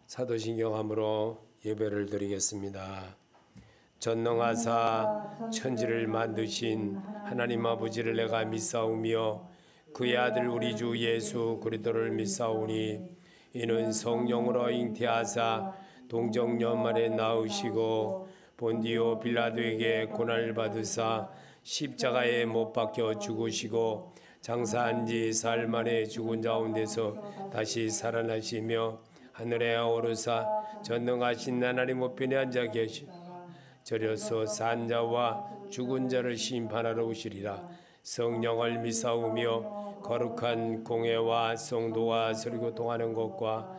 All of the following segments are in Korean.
사도신경함으로 예배를 드리겠습니다. 전능하사 천지를 만드신 하나님 아버지를 내가 믿사오며 그의 아들 우리 주 예수 그리스도를 믿사오니 이는 성령으로 잉태하사 동정녀 만에 낳으시고 본디오 빌라도에게 고난을 받으사 십자가에 못 박혀 죽으시고 장사한 지 사흘 만에 죽은 가운데서 다시 살아나시며 하늘에 오르사 전능하신 하나님 우편에 앉아 계시고 저려서 산 자와 죽은 자를 심판하러 오시리라. 성령을 믿사오며 거룩한 공회와 성도와 서리고 통하는 것과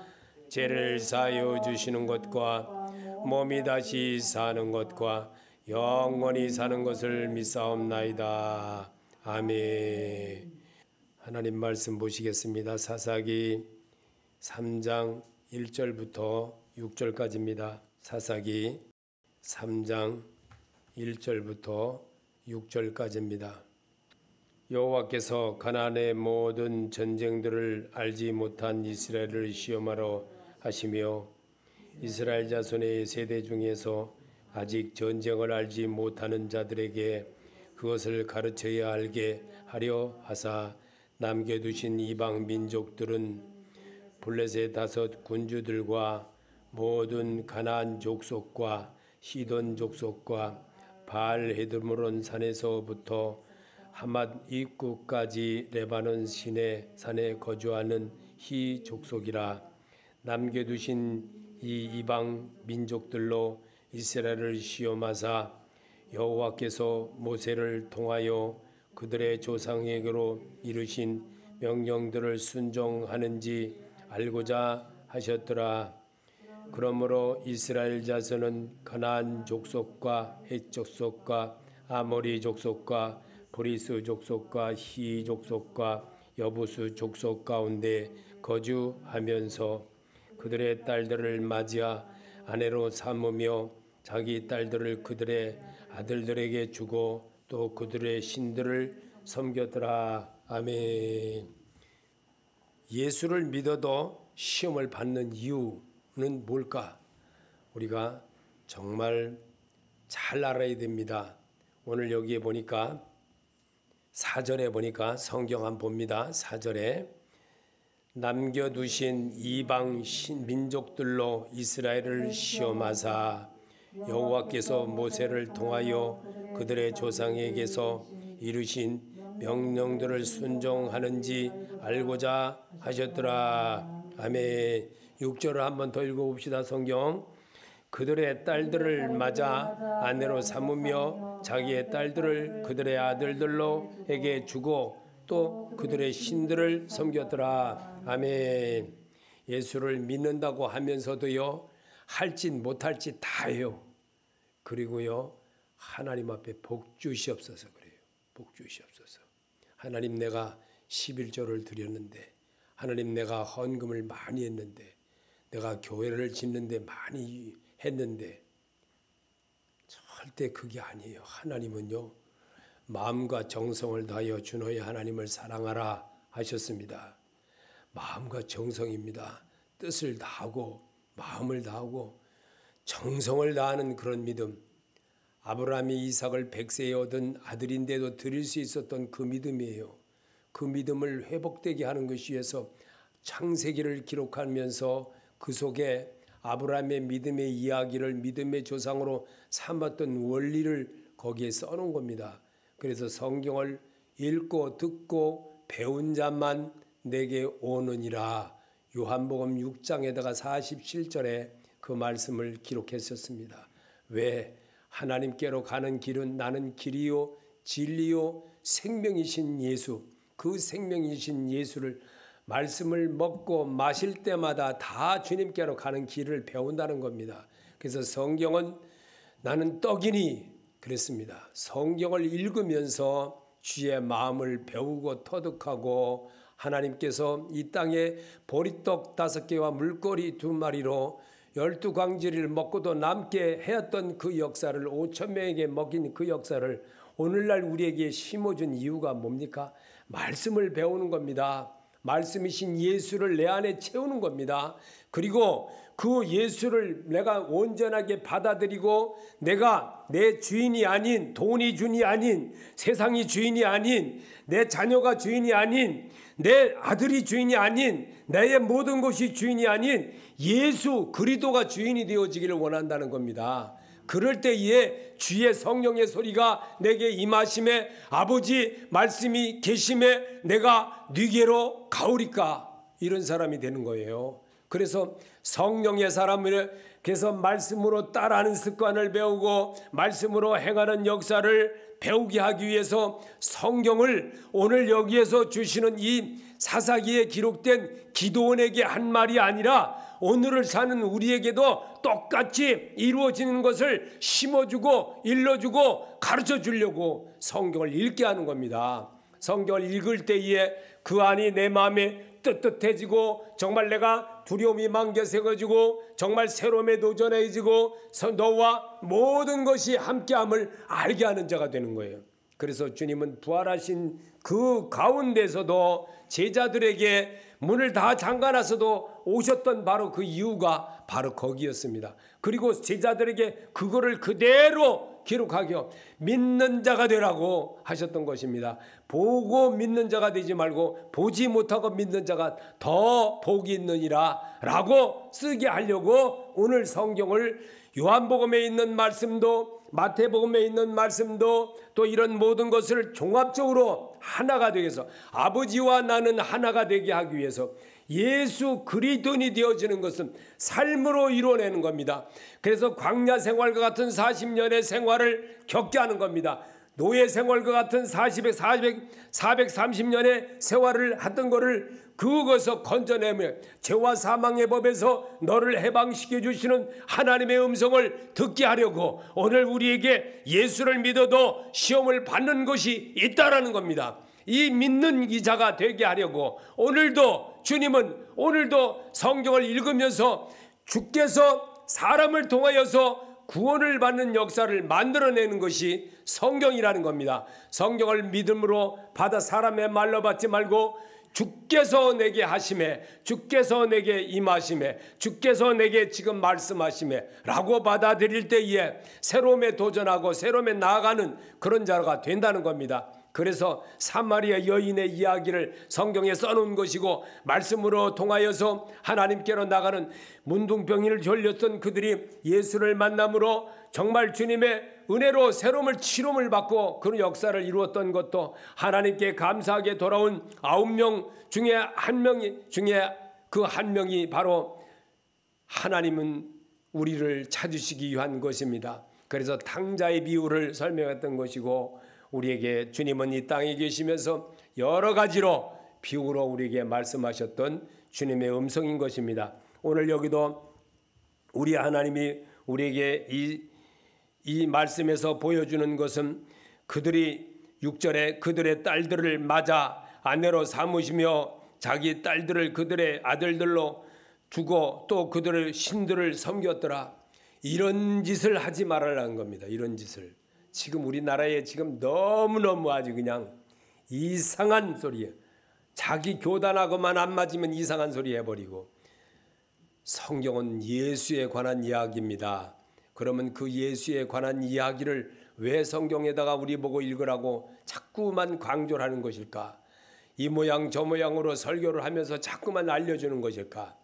죄를 사하여 주시는 것과 몸이 다시 사는 것과 영원히 사는 것을 믿사옵나이다. 아멘. 하나님 말씀 보시겠습니다. 사사기 3장 1절부터 6절까지입니다. 사사기 3장 1절부터 6절까지입니다. 여호와께서 가나안의 모든 전쟁들을 알지 못한 이스라엘을 시험하러 하시며 이스라엘 자손의 세대 중에서 아직 전쟁을 알지 못하는 자들에게 그것을 가르쳐야 알게 하려 하사 남겨두신 이방 민족들은 블레셋 5 군주들과 모든 가나안 족속과 시돈 족속과 바알 헤드모론 산에서부터 하맛 입구까지 레바논 시내 산에 거주하는 히 족속이라. 남겨두신 이 이방 민족들로 이스라엘을 시험하사 여호와께서 모세를 통하여 그들의 조상에게로 이르신 명령들을 순종하는지 알고자 하셨더라. 그러므로 이스라엘 자손은 가나안 족속과 헷 족속과 아모리 족속과 브리스 족속과 히 족속과 여부수 족속 가운데 거주하면서 그들의 딸들을 맞이하 아내로 삼으며 자기 딸들을 그들의 아들들에게 주고 또 그들의 신들을 섬겼더라. 아멘. 예수를 믿어도 시험을 받는 이유는 뭘까? 우리가 정말 잘 알아야 됩니다. 오늘 여기에 보니까 4절에 보니까 성경 한번 봅니다. 4절에 남겨두신 이방 민족들로 이스라엘을 시험하사 여호와께서 모세를 통하여 그들의 조상에게서 이루신 명령들을 순종하는지 알고자 하셨더라. 아멘. 6절을 한번 더 읽어봅시다. 성경. 그들의 딸들을 맞아 아내로 삼으며 자기의 딸들을 그들의 아들들로에게 주고 또 그들의 신들을 섬겼더라. 아멘. 예수를 믿는다고 하면서도요, 할짓 못할짓 다 해요. 그리고요, 하나님 앞에 복 주시옵소서 그래요. 복 주시옵소서. 하나님, 내가 11조를 드렸는데, 하나님, 내가 헌금을 많이 했는데, 내가 교회를 짓는데 많이 했는데, 절대 그게 아니에요. 하나님은요, 마음과 정성을 다하여 주 너의 하나님을 사랑하라 하셨습니다. 마음과 정성입니다. 뜻을 다하고 마음을 다하고 정성을 다하는 그런 믿음. 아브라함이 이삭을 100세에 얻은 아들인데도 드릴 수 있었던 그 믿음이에요. 그 믿음을 회복되게 하는 것이 위해서 창세기를 기록하면서 그 속에 아브라함의 믿음의 이야기를 믿음의 조상으로 삼았던 원리를 거기에 써놓은 겁니다. 그래서 성경을 읽고 듣고 배운 자만 내게 오느니라. 요한복음 6장에다가 47절에 그 말씀을 기록했었습니다. 왜? 하나님께로 가는 길은 나는 길이요 진리요 생명이신 예수, 그 생명이신 예수를 말씀을 먹고 마실 때마다 다 주님께로 가는 길을 배운다는 겁니다. 그래서 성경은 나는 떡이니 그랬습니다. 성경을 읽으면서 주의 마음을 배우고 터득하고 하나님께서 이 땅에 보리떡 5개와 물고기 2마리로 12광지를 먹고도 남게 하였던 그 역사를 5,000명에게 먹인 그 역사를 오늘날 우리에게 심어준 이유가 뭡니까? 말씀을 배우는 겁니다. 말씀이신 예수를 내 안에 채우는 겁니다. 그리고 그 예수를 내가 온전하게 받아들이고 내가 내 주인이 아닌, 돈이 주인이 아닌, 세상이 주인이 아닌, 내 자녀가 주인이 아닌, 내 아들이 주인이 아닌, 나의 모든 것이 주인이 아닌 예수 그리스도가 주인이 되어지기를 원한다는 겁니다. 그럴 때에 주의 성령의 소리가 내게 임하심에 아버지 말씀이 계심에 내가 네게로 가오리까, 이런 사람이 되는 거예요. 그래서 성령의 사람을, 그래서 말씀으로 따라하는 습관을 배우고 말씀으로 행하는 역사를 배우게 하기 위해서 성경을 오늘 여기에서 주시는 이 사사기에 기록된 기도원에게 한 말이 아니라 오늘을 사는 우리에게도 똑같이 이루어지는 것을 심어주고 일러주고 가르쳐주려고 성경을 읽게 하는 겁니다. 성경을 읽을 때에 그 안이 내 마음에 뜨뜻해지고 정말 내가 두려움이 만개새겨지고 정말 새로움에 도전해지고 너와 모든 것이 함께함을 알게 하는 자가 되는 거예요. 그래서 주님은 부활하신 그 가운데서도 제자들에게 문을 다 잠가놨어도 오셨던 바로 그 이유가 바로 거기였습니다. 그리고 제자들에게 그거를 그대로 기록하게 믿는 자가 되라고 하셨던 것입니다. 보고 믿는 자가 되지 말고 보지 못하고 믿는 자가 더 복이 있느니라 라고 쓰게 하려고 오늘 성경을 요한복음에 있는 말씀도 마태복음에 있는 말씀도 또 이런 모든 것을 종합적으로 하나가 되게 해서 아버지와 나는 하나가 되게 하기 위해서 예수 그리스도인이 되어지는 것은 삶으로 이루어내는 겁니다. 그래서 광야 생활과 같은 40년의 생활을 겪게 하는 겁니다. 노예 생활과 같은 430년의 생활을 했던 것을 그것에서 건져내며 죄와 사망의 법에서 너를 해방시켜 주시는 하나님의 음성을 듣게 하려고 오늘 우리에게 예수를 믿어도 시험을 받는 것이 있다라는 겁니다. 이 믿는 이자가 되게 하려고 오늘도 주님은 오늘도 성경을 읽으면서 주께서 사람을 통하여서 구원을 받는 역사를 만들어내는 것이 성경이라는 겁니다. 성경을 믿음으로 받아 사람의 말로 받지 말고 주께서 내게 하심에, 주께서 내게 임하심에, 주께서 내게 지금 말씀하심에 라고 받아들일 때에 새로움에 도전하고 새로움에 나아가는 그런 자가 된다는 겁니다. 그래서 사마리아 여인의 이야기를 성경에 써놓은 것이고 말씀으로 통하여서 하나님께로 나가는 문둥병이를 졸렸던 그들이 예수를 만남으로 정말 주님의 은혜로 새로움을 치료를 받고 그런 역사를 이루었던 것도 하나님께 감사하게 돌아온 9명 중에 한 명이 바로 하나님은 우리를 찾으시기 위한 것입니다. 그래서 탕자의 비유를 설명했던 것이고 우리에게 주님은 이 땅에 계시면서 여러 가지로 비유로 우리에게 말씀하셨던 주님의 음성인 것입니다. 오늘 여기도 우리 하나님이 우리에게 이 말씀에서 보여주는 것은 그들이 6절에 그들의 딸들을 맞아 아내로 삼으시며 자기 딸들을 그들의 아들들로 주고 또 그들의 신들을 섬겼더라. 이런 짓을 하지 말라는 겁니다. 이런 짓을. 지금 우리나라에 지금 너무너무 아주 그냥 이상한 소리예요. 자기 교단하고만 안 맞으면 이상한 소리 해버리고. 성경은 예수에 관한 이야기입니다. 그러면 그 예수에 관한 이야기를 왜 성경에다가 우리 보고 읽으라고 자꾸만 강조를 하는 것일까? 이 모양 저 모양으로 설교를 하면서 자꾸만 알려주는 것일까?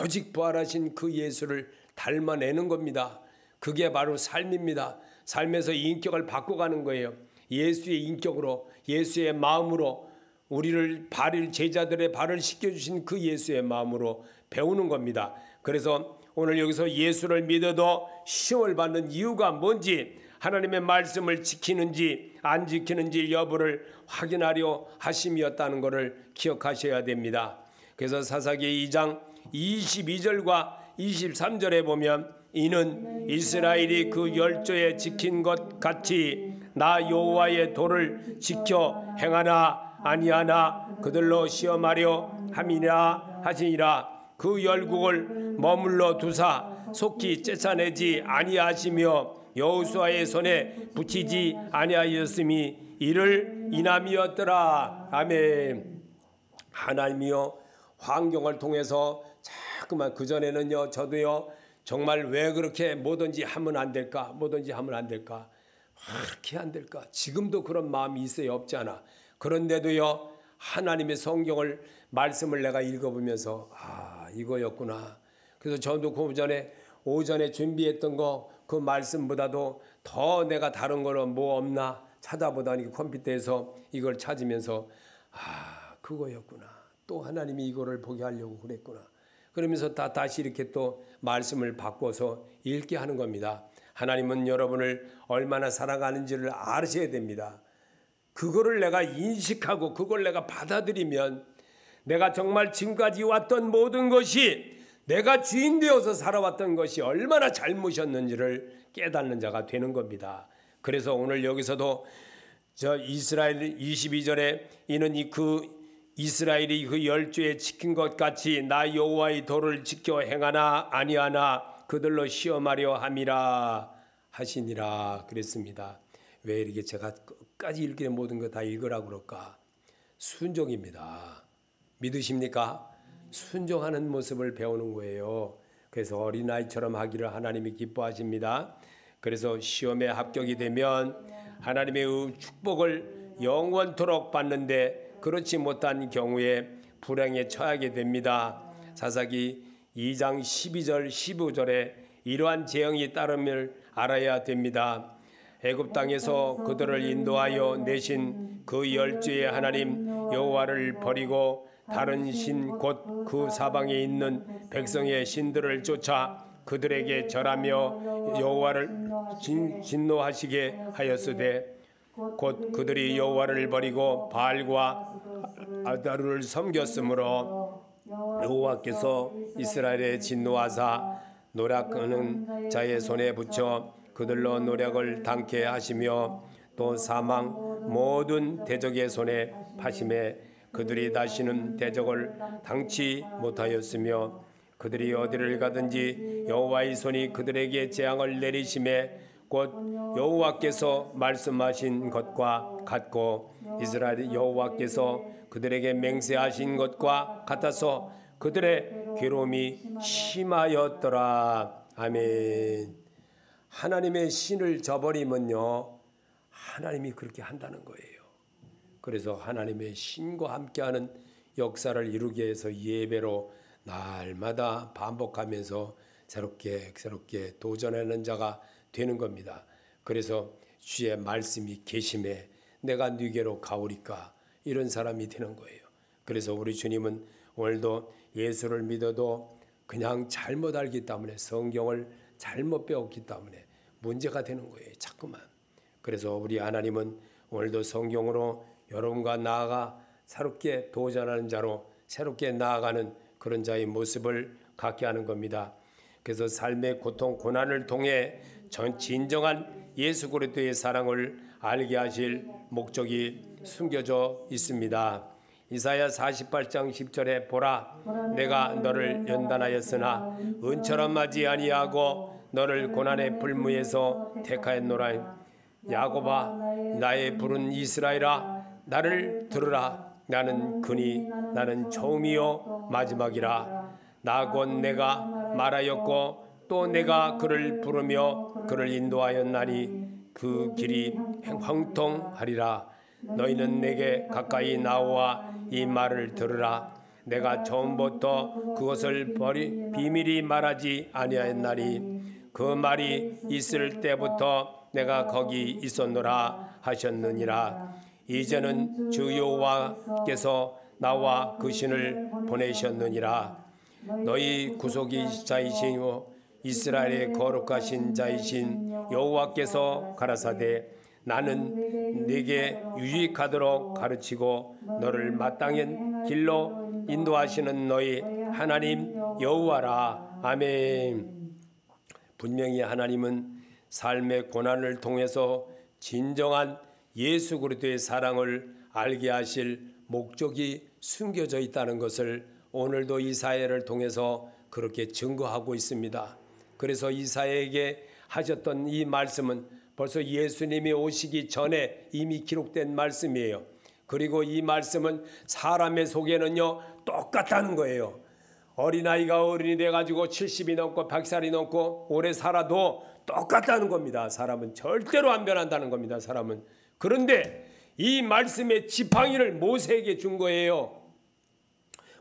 오직 부활하신 그 예수를 닮아내는 겁니다. 그게 바로 삶입니다. 삶에서 인격을 바꿔가는 거예요. 예수의 인격으로, 예수의 마음으로 우리를 제자들의 발을 씻겨주신 그 예수의 마음으로 배우는 겁니다. 그래서 오늘 여기서 예수를 믿어도 시험을 받는 이유가 뭔지, 하나님의 말씀을 지키는지 안 지키는지 여부를 확인하려 하심이었다는 것을 기억하셔야 됩니다. 그래서 사사기 2장 22절과 23절에 보면 이는 이스라엘이 그 열조에 지킨 것 같이 나 여호와의 도를 지켜 행하나 아니하나 그들로 시험하려 함이라 하시니라. 그 열국을 머물러 두사 속히 쫓아내지 아니하시며 여호수아의 손에 붙이지 아니하였음이 이를 인함이었더라. 아멘. 하나님이여 환경을 통해서 자꾸만 그전에는요 저도요 정말 왜 그렇게 뭐든지 하면 안 될까, 뭐든지 하면 안 될까, 그렇게 안 될까. 지금도 그런 마음이 있어요, 없지 않아. 그런데도요 하나님의 성경을 말씀을 내가 읽어보면서 이거였구나. 그래서 저도 그 오전에 준비했던 거 그 말씀보다도 더 내가 다른 거는 뭐 없나 찾아보다니 컴퓨터에서 이걸 찾으면서 그거였구나. 또 하나님이 이거를 보게 하려고 그랬구나. 그러면서 다시 이렇게 또 말씀을 바꿔서 읽게 하는 겁니다. 하나님은 여러분을 얼마나 사랑하는지를 아셔야 됩니다. 그거를 내가 인식하고 그걸 내가 받아들이면 내가 정말 지금까지 왔던 모든 것이 내가 주인 되어서 살아왔던 것이 얼마나 잘못이었는지를 깨닫는 자가 되는 겁니다. 그래서 오늘 여기서도 저 이스라엘 22절에 이는 그 이스라엘이 그 열조에 지킨 것 같이 나 여호와의 도를 지켜 행하나 아니하나 그들로 시험하려 함이라 하시니라 그랬습니다. 왜 이렇게 제가 끝까지 읽기에 모든 거 다 읽으라고 그럴까? 순종입니다. 믿으십니까? 순종하는 모습을 배우는 거예요. 그래서 어린아이처럼 하기를 하나님이 기뻐하십니다. 그래서 시험에 합격이 되면 하나님의 축복을 영원토록 받는데 그렇지 못한 경우에 불행에 처하게 됩니다. 사사기 2장 12절 15절에 이러한 재앙이 따름을 알아야 됩니다. 애굽 땅에서 그들을 인도하여 내신 그 열조의 하나님 여호와를 버리고 다른 신 곧 그 사방에 있는 백성의 신들을 쫓아 그들에게 절하며 여호와를 진노하시게 하였으되 곧 그들이 여호와를 버리고 바알과 아다루를 섬겼으므로 여호와께서 이스라엘의 진노하사 노략하는 자의 손에 붙여 그들로 노략을 당케 하시며 또 사망 모든 대적의 손에 파심에 그들이 다시는 대적을 당치 못하였으며 그들이 어디를 가든지 여호와의 손이 그들에게 재앙을 내리심에 곧 여호와께서 말씀하신 것과 같고 이스라엘 여호와께서 그들에게 맹세하신 것과 같아서 그들의 괴로움이 심하였더라. 아멘. 하나님의 신을 저버리면요 하나님이 그렇게 한다는 거예요. 그래서 하나님의 신과 함께하는 역사를 이루기 위해서 예배로 날마다 반복하면서 새롭게 도전하는 자가 되는 겁니다. 그래서 주의 말씀이 계심에 내가 네게로 가오리까 이런 사람이 되는 거예요. 그래서 우리 주님은 오늘도 예수를 믿어도 그냥 잘못 알기 때문에 성경을 잘못 배웠기 때문에 문제가 되는 거예요. 자꾸만. 그래서 우리 하나님은 오늘도 성경으로 여러분과 나아가 새롭게 도전하는 자로 새롭게 나아가는 그런 자의 모습을 갖게 하는 겁니다. 그래서 삶의 고통, 고난을 통해 진정한 예수 그리스도의 사랑을 알게 하실 목적이 숨겨져 있습니다. 이사야 48장 10절에 보라 내가 너를 연단하였으나 은처럼 하지 아니하고 너를 고난의 불무에서 택하였노라. 야곱아 나의 부른 이스라엘아 나를 들으라. 나는 그니 나는 처음이요 마지막이라. 나 곧 내가 말하였고 또 내가 그를 부르며 그를 인도하였나니 그 길이 형통하리라. 너희는 내게 가까이 나와 이 말을 들으라. 내가 처음부터 그것을 비밀히 말하지 아니하였나니 그 말이 있을 때부터 내가 거기 있었노라 하셨느니라. 이제는 주 여호와께서 나와 그 신을 보내셨느니라. 너희 구속이 자이시오 이스라엘의 거룩하신 자이신 여호와께서 가라사대 나는 네게 유익하도록 가르치고 너를 마땅한 길로 인도하시는 너희 하나님 여호와라. 아멘. 분명히 하나님은 삶의 고난을 통해서 진정한 예수 그리스도의 사랑을 알게 하실 목적이 숨겨져 있다는 것을 오늘도 이사야를 통해서 그렇게 증거하고 있습니다. 그래서 이사야에게 하셨던 이 말씀은 벌써 예수님이 오시기 전에 이미 기록된 말씀이에요. 그리고 이 말씀은 사람의 속에는요 똑같다는 거예요. 어린아이가 어른이 돼가지고 70이 넘고 100살이 넘고 오래 살아도 똑같다는 겁니다. 사람은 절대로 안 변한다는 겁니다. 사람은. 그런데 이 말씀의 지팡이를 모세에게 준 거예요.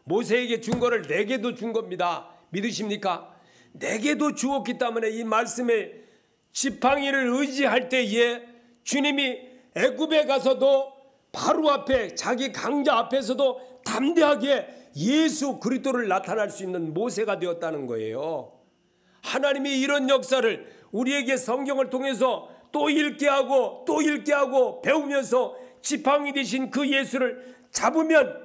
모세에게 준 거를 내게도 준 겁니다. 믿으십니까? 내게도 주었기 때문에 이 말씀의 지팡이를 의지할 때에 주님이 애굽에 가서도 바로 앞에 자기 강자 앞에서도 담대하게 예수 그리스도를 나타날 수 있는 모세가 되었다는 거예요. 하나님이 이런 역사를 우리에게 성경을 통해서 또 읽게 하고 또 읽게 하고 배우면서 지팡이 되신 그 예수를 잡으면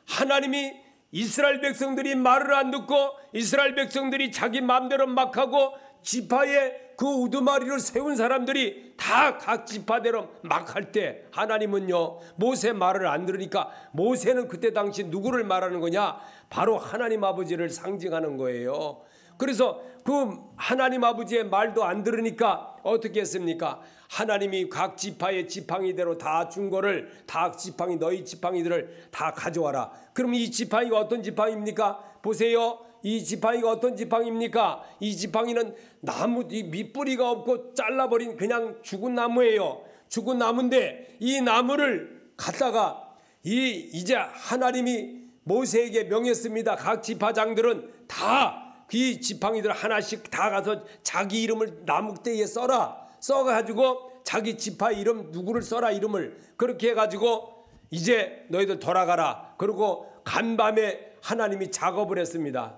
하나님이 이스라엘 백성들이 말을 안 듣고 이스라엘 백성들이 자기 마음대로 막 하고 지파에 그 우두머리를 세운 사람들이 다 각 지파대로 막 할 때 하나님은요 모세 말을 안 들으니까 모세는 그때 당시 누구를 말하는 거냐? 바로 하나님 아버지를 상징하는 거예요. 그래서 그 하나님 아버지의 말도 안 들으니까 어떻게 했습니까? 하나님이 각 지파의 지팡이대로 다 준 거를 다 지팡이 너희 지팡이들을 다 가져와라. 그럼 이 지팡이가 어떤 지팡이입니까? 보세요. 이 지팡이가 어떤 지팡이입니까? 이 지팡이는 나무 밑뿌리가 없고 잘라버린 그냥 죽은 나무예요. 죽은 나무인데 이 나무를 갖다가 이제 하나님이 모세에게 명했습니다. 각 지파장들은 다 이 지팡이들 하나씩 다 가서 자기 이름을 나무대에 써라. 써가지고 자기 지파 이름 누구를 써라 이름을 그렇게 해가지고 이제 너희들 돌아가라. 그리고 간밤에 하나님이 작업을 했습니다.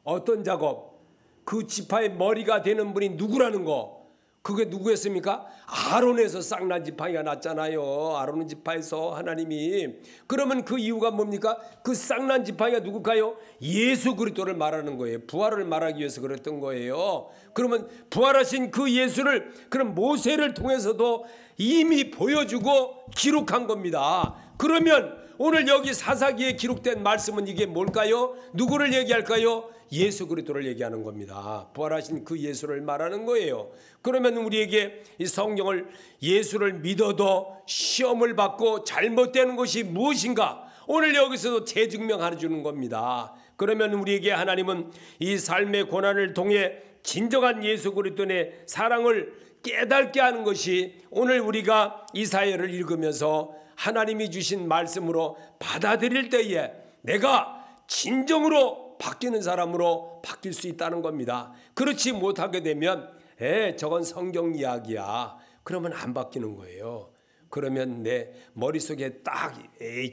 어떤 작업? 그 지파의 머리가 되는 분이 누구라는 거. 그게 누구였습니까? 아론에서 쌍난 지팡이가 났잖아요. 아론 지파에서 하나님이. 그러면 그 이유가 뭡니까? 그 쌍난 지팡이가 누굴까요? 예수 그리스도를 말하는 거예요. 부활을 말하기 위해서 그랬던 거예요. 그러면 부활하신 그 예수를 그럼 모세를 통해서도 이미 보여주고 기록한 겁니다. 그러면 오늘 여기 사사기에 기록된 말씀은 이게 뭘까요? 누구를 얘기할까요? 예수 그리스도를 얘기하는 겁니다. 부활하신 그 예수를 말하는 거예요. 그러면 우리에게 이 성경을 예수를 믿어도 시험을 받고 잘못되는 것이 무엇인가? 오늘 여기서도 재증명해 주는 겁니다. 그러면 우리에게 하나님은 이 삶의 고난을 통해 진정한 예수 그리스도의 사랑을 깨닫게 하는 것이 오늘 우리가 이사야를 읽으면서 하나님이 주신 말씀으로 받아들일 때에 내가 진정으로 바뀌는 사람으로 바뀔 수 있다는 겁니다. 그렇지 못하게 되면 저건 성경 이야기야. 그러면 안 바뀌는 거예요. 그러면 내 머릿속에 딱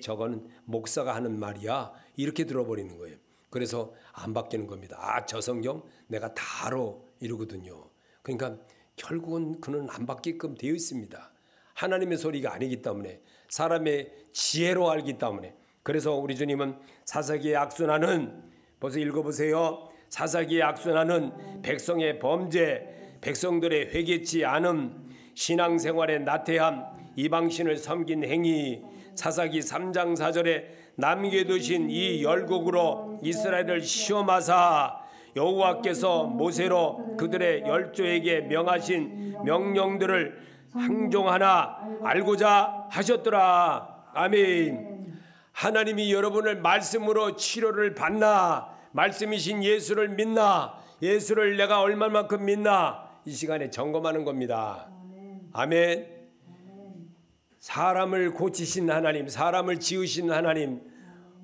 저건 목사가 하는 말이야. 이렇게 들어버리는 거예요. 그래서 안 바뀌는 겁니다. 저 성경 내가 다 알아 이러거든요. 그러니까 결국은 그는 안 바뀌게끔 되어 있습니다. 하나님의 소리가 아니기 때문에 사람의 지혜로 알기 때문에. 그래서 우리 주님은 사사기에 악순환은 벌써 읽어보세요. 사사기에 악순환은 백성의 범죄, 백성들의 회개치 않음, 신앙생활의 나태함, 이방신을 섬긴 행위, 사사기 3장 4절에 남겨두신 이 열국으로 이스라엘을 시험하사 여호와께서 모세로 그들의 열조에게 명하신 명령들을 행종하나 알고자 하셨더라. 아멘. 하나님이 여러분을 말씀으로 치료를 받나? 말씀이신 예수를 믿나? 예수를 내가 얼마만큼 믿나? 이 시간에 점검하는 겁니다. 아멘. 사람을 고치신 하나님, 사람을 지으신 하나님,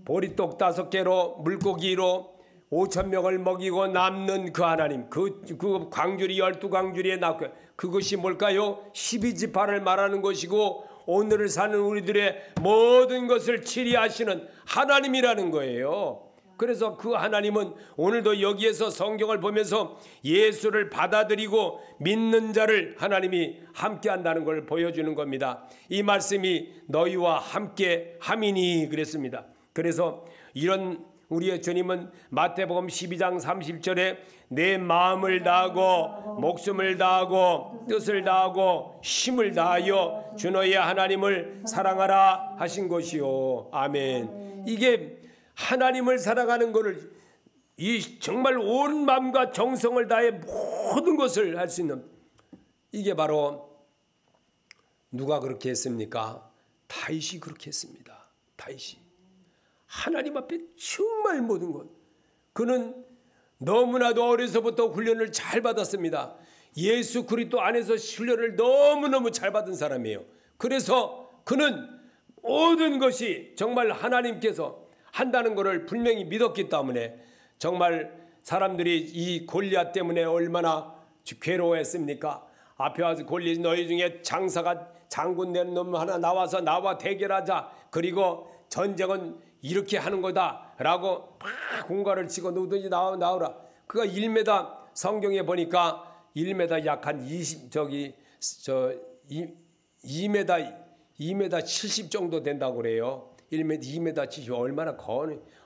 보리떡 5개로 물고기로 5,000명을 먹이고 남는 그 하나님, 그 광주리 12광주리에 낳고 그것이 뭘까요? 12지파를 말하는 것이고 오늘을 사는 우리들의 모든 것을 치리하시는 하나님이라는 거예요. 그래서 그 하나님은 오늘도 여기에서 성경을 보면서 예수를 받아들이고 믿는 자를 하나님이 함께 한다는 걸 보여주는 겁니다. 이 말씀이 너희와 함께 함이니 그랬습니다. 그래서 이런 우리의 주님은 마태복음 12장 30절에 내 마음을 다하고 목숨을 다하고 뜻을 다하고 힘을 다하여 주 너의 하나님을 사랑하라 하신 것이요. 아멘. 이게 하나님을 사랑하는 것을 이 정말 온 마음과 정성을 다해 모든 것을 할 수 있는 이게 바로 누가 그렇게 했습니까? 다윗이 그렇게 했습니다. 다윗이 하나님 앞에 정말 모든 것. 그는 너무나도 어려서부터 훈련을 잘 받았습니다. 예수 그리스도 안에서 훈련을 너무너무 잘 받은 사람이에요. 그래서 그는 모든 것이 정말 하나님께서 한다는 것을 분명히 믿었기 때문에 정말 사람들이 이 골리앗 때문에 얼마나 괴로워했습니까? 앞에 와서 골리앗 너희 중에 장군 된 놈 하나 나와서 나와 대결하자. 그리고 전쟁은 이렇게 하는 거다 라고 막 공갈을 치고 누구든지 나오라. 그가 1m 성경에 보니까 1m 약 한 2m 70 정도 된다고 그래요. 2m 70 얼마나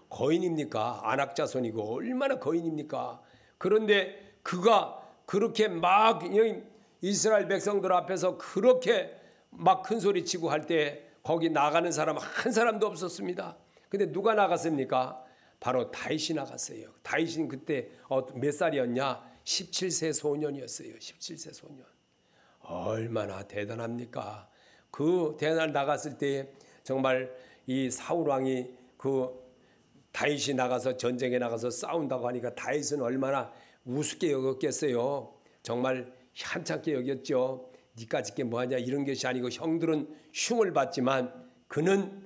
거인입니까? 안악자손이고 얼마나 거인입니까? 그런데 그가 그렇게 막 이스라엘 백성들 앞에서 그렇게 막 큰 소리 치고 할 때 거기 나가는 사람 한 사람도 없었습니다. 근데 누가 나갔습니까? 바로 다윗이 나갔어요. 다윗은 그때 몇 살이었냐? 17세 소년이었어요. 17세 소년. 얼마나 대단합니까? 그 대날 나갔을 때 정말 이 사울 왕이 그 다윗이 나가서 전쟁에 나가서 싸운다고 하니까 다윗은 얼마나 우습게 여겼겠어요. 정말 한참게 여겼죠. 니까짓 게 뭐하냐 이런 것이 아니고 형들은 흉을 받지만 그는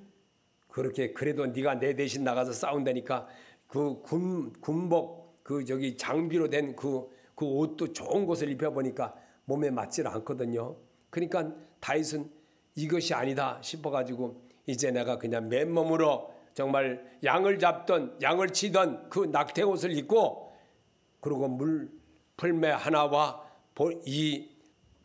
그렇게 그래도 네가 내 대신 나가서 싸운다니까 그 군복 그 저기 장비로 된 그 옷도 좋은 것을 입혀보니까 몸에 맞질 않거든요. 그러니까 다윗은 이것이 아니다 싶어가지고 이제 내가 그냥 맨몸으로 정말 양을 치던 그 낙태 옷을 입고 그리고 풀매 하나와 이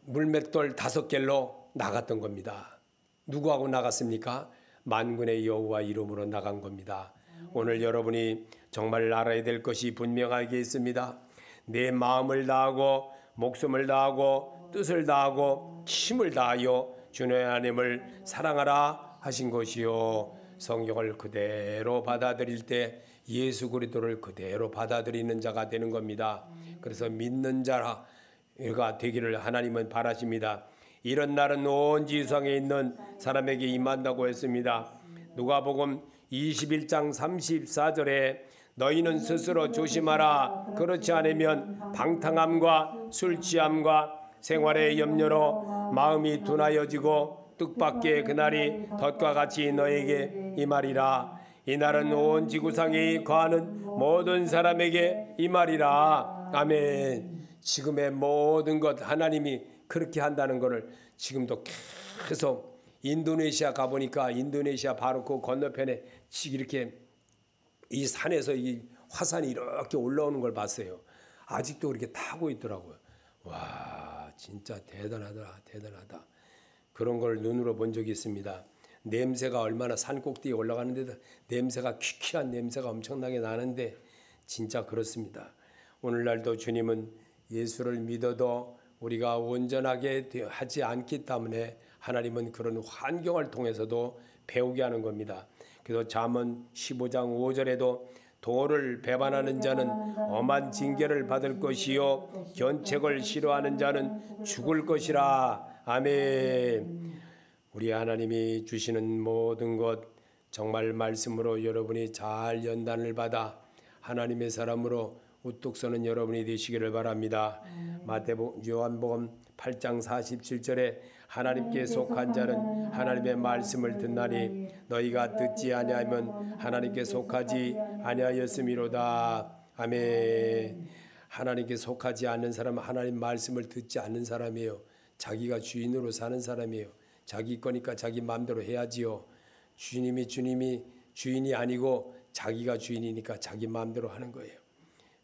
물맷돌 5개로 나갔던 겁니다. 누구하고 나갔습니까? 만군의 여호와 이름으로 나간 겁니다. 오늘 여러분이 정말 알아야 될 것이 분명하게 있습니다. 내 마음을 다하고 목숨을 다하고 뜻을 다하고 힘을 다하여 주의 하나님을 사랑하라 하신 것이요. 성경을 그대로 받아들일 때 예수 그리스도를 그대로 받아들이는 자가 되는 겁니다. 그래서 믿는 자가 되기를 하나님은 바라십니다. 이런 날은 온 지성에 있는 사람에게 임한다고 했습니다. 누가복음 21장 34절에 너희는 스스로 조심하라. 그렇지 않으면 방탕함과 술 취함과 생활의 염려로 마음이 둔하여지고 뜻밖의 그날이 덫과 같이 너에게 임하리라. 이날은 온 지구상에 거하는 모든 사람에게 임하리라. 아멘. 지금의 모든 것 하나님이 그렇게 한다는 것을 지금도 계속 인도네시아 가보니까 인도네시아 바로 그 건너편에 이렇게 이 산에서 이 화산이 이렇게 올라오는 걸 봤어요. 아직도 그렇게 타고 있더라고요. 와 진짜 대단하다. 그런 걸 눈으로 본 적이 있습니다. 냄새가 얼마나 산 꼭대기에 올라가는데도 냄새가 퀴퀴한 냄새가 엄청나게 나는데 진짜 그렇습니다. 오늘날도 주님은 예수를 믿어도 우리가 온전하게 하지 않기 때문에 하나님은 그런 환경을 통해서도 배우게 하는 겁니다. 그래서 잠언 15장 5절에도 도를 배반하는 자는 엄한 징계를 받을 것이요 견책을 싫어하는 자는 죽을 것이라. 아멘. 우리 하나님이 주시는 모든 것 정말 말씀으로 여러분이 잘 연단을 받아 하나님의 사람으로 우뚝 서는 여러분이 되시기를 바랍니다. 요한복음 8장 47절에 하나님께 속한 자는 하나님의 말씀을 듣나니 너희가 듣지 아니하면 하나님께 속하지 아니하였음이로다. 아멘. 하나님께 속하지 않는 사람은 하나님 말씀을 듣지 않는 사람이에요. 자기가 주인으로 사는 사람이에요. 자기 거니까 자기 마음대로 해야지요. 주님이 주인이 아니고 자기가 주인이니까 자기 마음대로 하는 거예요.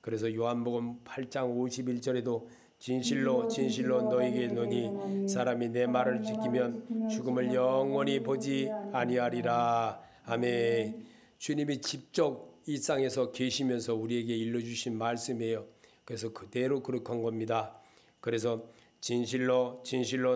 그래서 요한복음 8장 51절에도 진실로 너희에게 이르노니 사람이 내 말을 지키면 죽음을 영원히 보지 아니하리라. 아멘. 주님이 직접 이 땅에서 계시면서 우리에게 일러주신 말씀이에요. 그래서 그대로 그렇게 겁니다. 그래서 진실로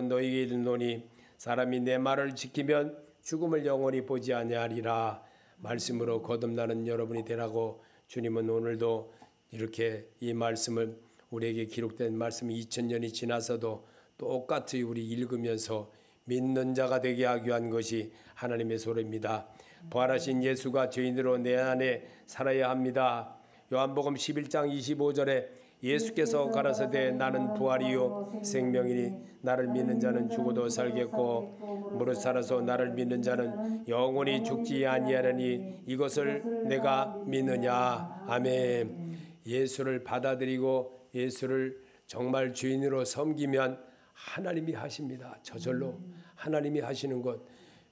너희에게 이르노니 사람이 내 말을 지키면 죽음을 영원히 보지 아니하리라. 말씀으로 거듭나는 여러분이 되라고 주님은 오늘도 이렇게 이 말씀을 우리에게 기록된 말씀이 2000년이 지나서도 똑같이 우리 읽으면서 믿는 자가 되게 하기 위한 것이 하나님의 소리입니다. 부활하신 예수가 죄인으로 내 안에 살아야 합니다. 요한복음 11장 25절에 예수께서 가라사대 나는 부활이요 생명이니 나를 믿는 자는 죽어도 살겠고 무릇 살아서 나를 믿는 자는 영원히 죽지 아니하리니 이것을 내가 믿느냐. 아멘. 예수를 받아들이고 예수를 정말 주인으로 섬기면 하나님이 하십니다. 저절로 하나님이 하시는 것.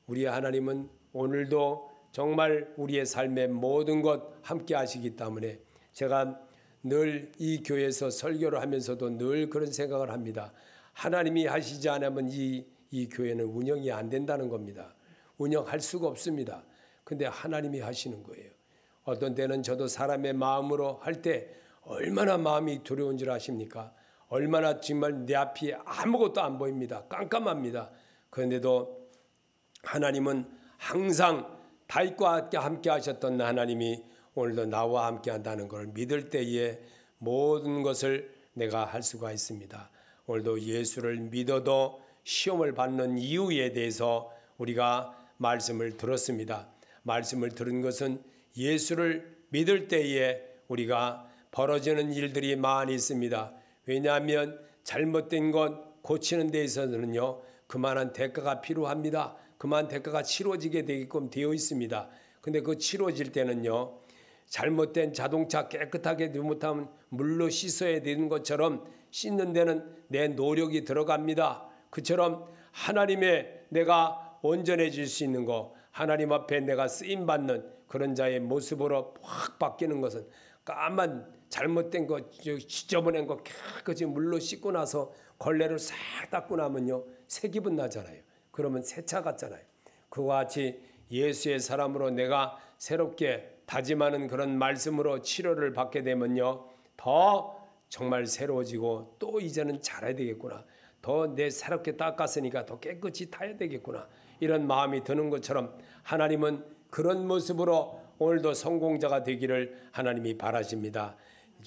우리 하나님은 오늘도 정말 우리의 삶의 모든 것 함께 하시기 때문에 제가 늘 이 교회에서 설교를 하면서도 늘 그런 생각을 합니다. 하나님이 하시지 않으면 이 교회는 운영이 안 된다는 겁니다. 운영할 수가 없습니다. 근데 하나님이 하시는 거예요. 어떤 때는 저도 사람의 마음으로 할 때 얼마나 마음이 두려운 줄 아십니까? 얼마나 정말 내 앞이 아무것도 안 보입니다. 깜깜합니다. 그런데도 하나님은 항상 다윗과 함께 하셨던 하나님이 오늘도 나와 함께 한다는 걸 믿을 때에 모든 것을 내가 할 수가 있습니다. 오늘도 예수를 믿어도 시험을 받는 이유에 대해서 우리가 말씀을 들었습니다. 말씀을 들은 것은 예수를 믿을 때에 우리가 벌어지는 일들이 많이 있습니다. 왜냐하면 잘못된 것 고치는 데 있어서는요, 그만한 대가가 필요합니다. 그만한 대가가 치러지게 되게끔 되어 있습니다. 근데 그 치러질 때는요, 잘못된 자동차 깨끗하게 못하면 물로 씻어야 되는 것처럼 씻는 데는 내 노력이 들어갑니다. 그처럼 하나님의 내가 온전해질 수 있는 것, 하나님 앞에 내가 쓰임받는 그런 자의 모습으로 확 바뀌는 것은 까만 잘못된 것, 지저분한 것 깨끗이 물로 씻고 나서 걸레를 싹 닦고 나면요, 새 기분 나잖아요. 그러면 새 차 같잖아요. 그와 같이 예수의 사람으로 내가 새롭게 다짐하는 그런 말씀으로 치료를 받게 되면요, 더 정말 새로워지고 또 이제는 잘해야 되겠구나. 더 내 새롭게 닦았으니까 더 깨끗이 타야 되겠구나. 이런 마음이 드는 것처럼 하나님은 그런 모습으로 오늘도 성공자가 되기를 하나님이 바라십니다.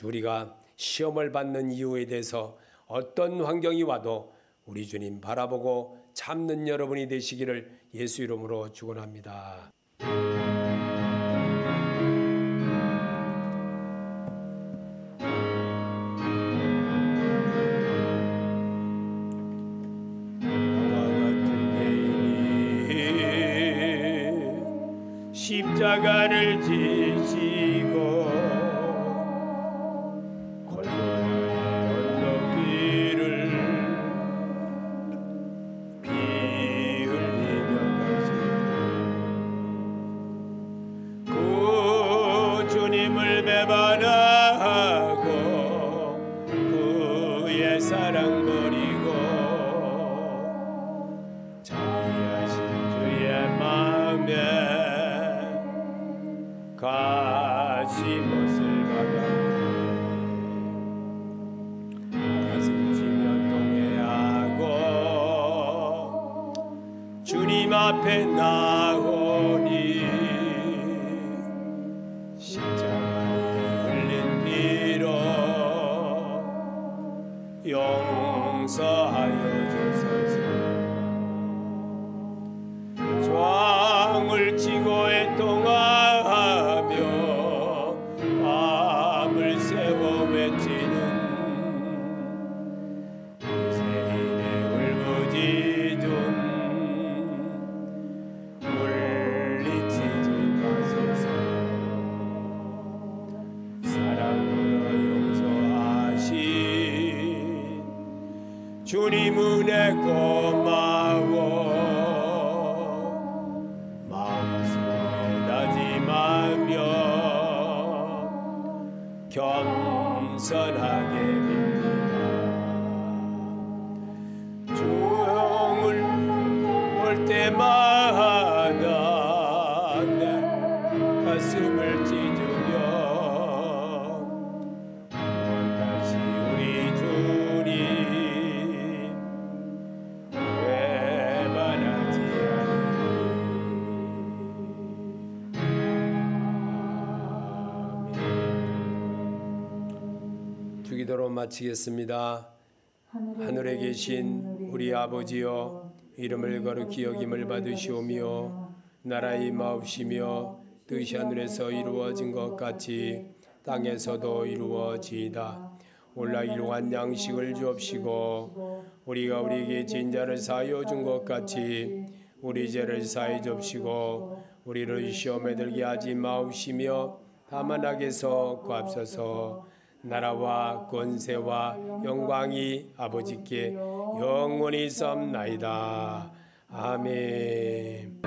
우리가 시험을 받는 이유에 대해서 어떤 환경이 와도 우리 주님 바라보고 참는 여러분이 되시기를 예수 이름으로 축원합니다. 십자가를 지시고 골고다의 언덕길을 피 흘리며 가시고 그 주님을 배반하고 그의 사랑 버리고 자비하신 주의 마음에 가시못을 받았네. 가슴 치며 동행하고 주님 앞에 나오니 십자가에 흘린 피로 용서하여 주소서. 저항을 치고 애통하며 밤을 새워 외치는 세인의 울부짖음 물리치지 마소서. 사랑으로 용서하신 주님 은혜 고마워. 겸손하게 빕니다. 종을 볼 때마다 내 가슴을 찢으며 다시 우리 주님 외면하지 기도로 마치겠습니다. 하늘에 계신 우리 아버지여, 이름을 거룩히 여김을 받으시오며 나라의 마옵시며 뜻이 하늘에서 이루어진 것 같이 땅에서도 이루어지이다. 오늘 일용할 양식을 주옵시고 우리가 우리에게 진 자를 사하여 준 것 같이 우리 죄를 사해 줍시고 우리를 시험에 들게 하지 마옵시며 다만 악에서 구하옵소서. 나라와 권세와 영광이 아버지께 영원히 있사옵나이다. 아멘.